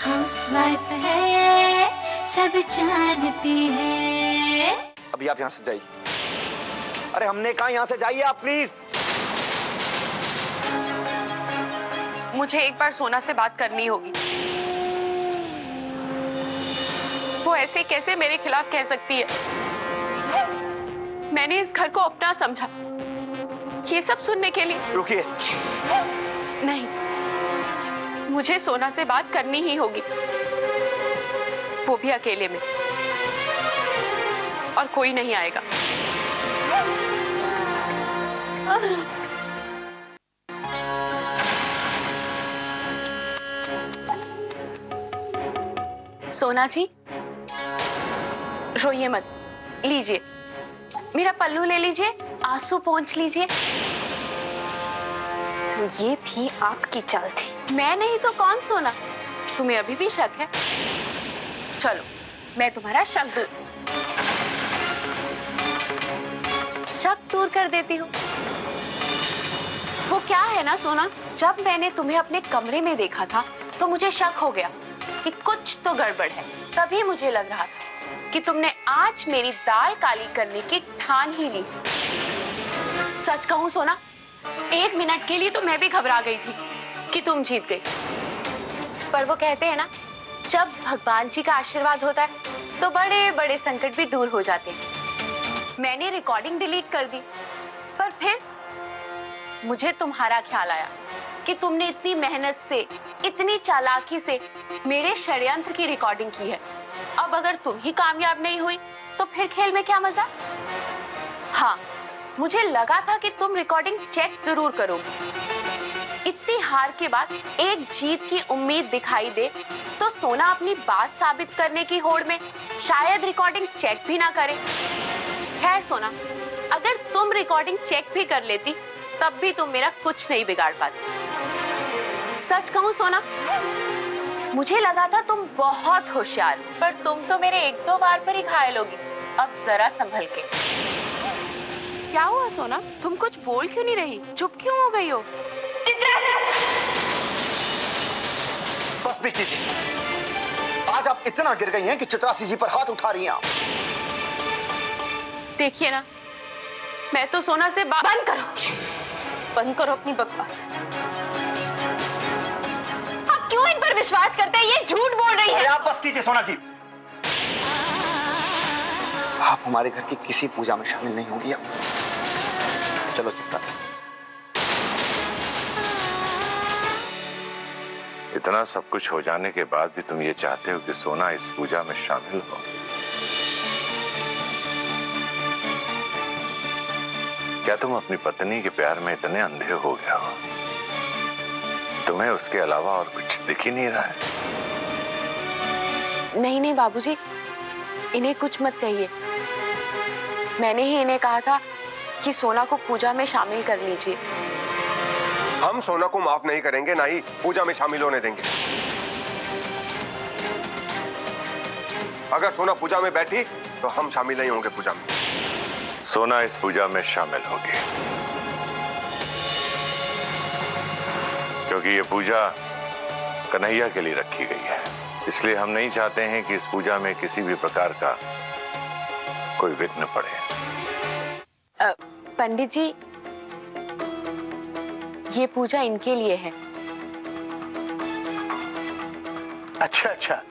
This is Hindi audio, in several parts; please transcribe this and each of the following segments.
हाउसवाइफ है, सब जानती है। अभी आप यहाँ से जाइए। अरे हमने कहा यहाँ से जाइए आप प्लीज। मुझे एक बार सोना से बात करनी होगी। वो ऐसे कैसे मेरे खिलाफ कह सकती है? मैंने इस घर को अपना समझा, ये सब सुनने के लिए। रुकिए। नहीं, मुझे सोना से बात करनी ही होगी, वो भी अकेले में, और कोई नहीं आएगा। सोना जी, रोइए मत, लीजिए मेरा पल्लू ले लीजिए, आंसू पोंछ लीजिए। तो ये भी आपकी चाल थी? मैं नहीं तो कौन सोना? तुम्हें अभी भी शक है? चलो मैं तुम्हारा शक दूर कर देती हूँ। वो क्या है ना सोना, जब मैंने तुम्हें अपने कमरे में देखा था तो मुझे शक हो गया कि कुछ तो गड़बड़ है। तभी मुझे लग रहा था कि तुमने आज मेरी दाल काली करने की ठान ही ली। सच कहूं सोना, 1 मिनट के लिए तो मैं भी घबरा गई थी कि तुम जीत गई। पर वो कहते हैं ना, जब भगवान जी का आशीर्वाद होता है तो बड़े बड़े संकट भी दूर हो जाते हैं। मैंने रिकॉर्डिंग डिलीट कर दी, पर फिर मुझे तुम्हारा ख्याल आया कि तुमने इतनी मेहनत से, इतनी चालाकी से मेरे षड्यंत्र की रिकॉर्डिंग की है। अब अगर तुम ही कामयाब नहीं हुई तो फिर खेल में क्या मजा? हाँ, मुझे लगा था कि तुम रिकॉर्डिंग चेक जरूर करोगे। इतनी हार के बाद एक जीत की उम्मीद दिखाई दे तो सोना अपनी बात साबित करने की होड़ में शायद रिकॉर्डिंग चेक भी ना करे। खैर सोना, अगर तुम रिकॉर्डिंग चेक भी कर लेती तब भी तुम मेरा कुछ नहीं बिगाड़ पाती। सच कहूं सोना, मुझे लगा था तुम बहुत होशियार, पर तुम तो मेरे 1-2 बार पर ही घायल होगी। अब जरा संभल के। क्या हुआ सोना, तुम कुछ बोल क्यों नहीं रही? चुप क्यों हो गई हो? बस भी कीजिए। आज आप इतना गिर गई हैं कि चित्रासी जी पर हाथ उठा रही हैं आप। देखिए ना, मैं तो सोना से बंद करो अपनी बकवास। आप क्यों इन पर विश्वास करते हैं? ये झूठ बोल रही है। आप बस कीजिए सोना जी। आप हमारे घर की किसी पूजा में शामिल नहीं होंगी अब। चलो चित्रासी। इतना सब कुछ हो जाने के बाद भी तुम ये चाहते हो कि सोना इस पूजा में शामिल हो? क्या तुम अपनी पत्नी के प्यार में इतने अंधे हो गए हो? तुम्हें उसके अलावा और कुछ दिख ही नहीं रहा है? नहीं बाबूजी, इन्हें कुछ मत कहिए। मैंने ही इन्हें कहा था कि सोना को पूजा में शामिल कर लीजिए। हम सोना को माफ नहीं करेंगे, ना ही पूजा में शामिल होने देंगे। अगर सोना पूजा में बैठी तो हम शामिल नहीं होंगे पूजा में। सोना इस पूजा में शामिल होगी, क्योंकि ये पूजा कन्हैया के लिए रखी गई है। इसलिए हम नहीं चाहते हैं कि इस पूजा में किसी भी प्रकार का कोई विघ्न पड़े। पंडित जी, ये पूजा इनके लिए है। अच्छा,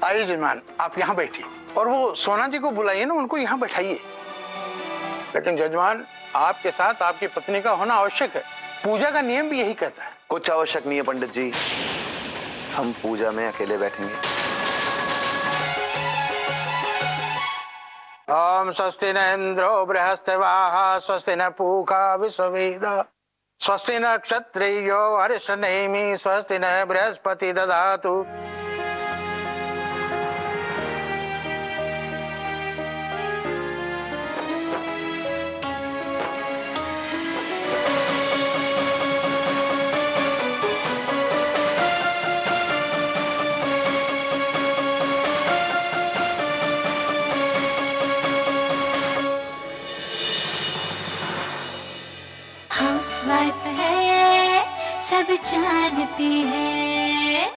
आइए जजमान, आप यहाँ बैठिए और वो सोना जी को बुलाइए ना, उनको यहाँ बैठाइए। लेकिन जजमान, आपके साथ आपकी पत्नी का होना आवश्यक है। पूजा का नियम भी यही कहता है। कुछ आवश्यक नहीं है पंडित जी, हम पूजा में अकेले बैठेंगे। ओम स्वस्ति न इंद्रो बृहस्पतिवाः स्वस्ति न पूषा विश्ववेदाः स्वस्ति न क्षत्रियो हरिष्ठनेमिः स्वस्ति न बृहस्पति ददातु। हाउसवाइफ है, सब जानती है।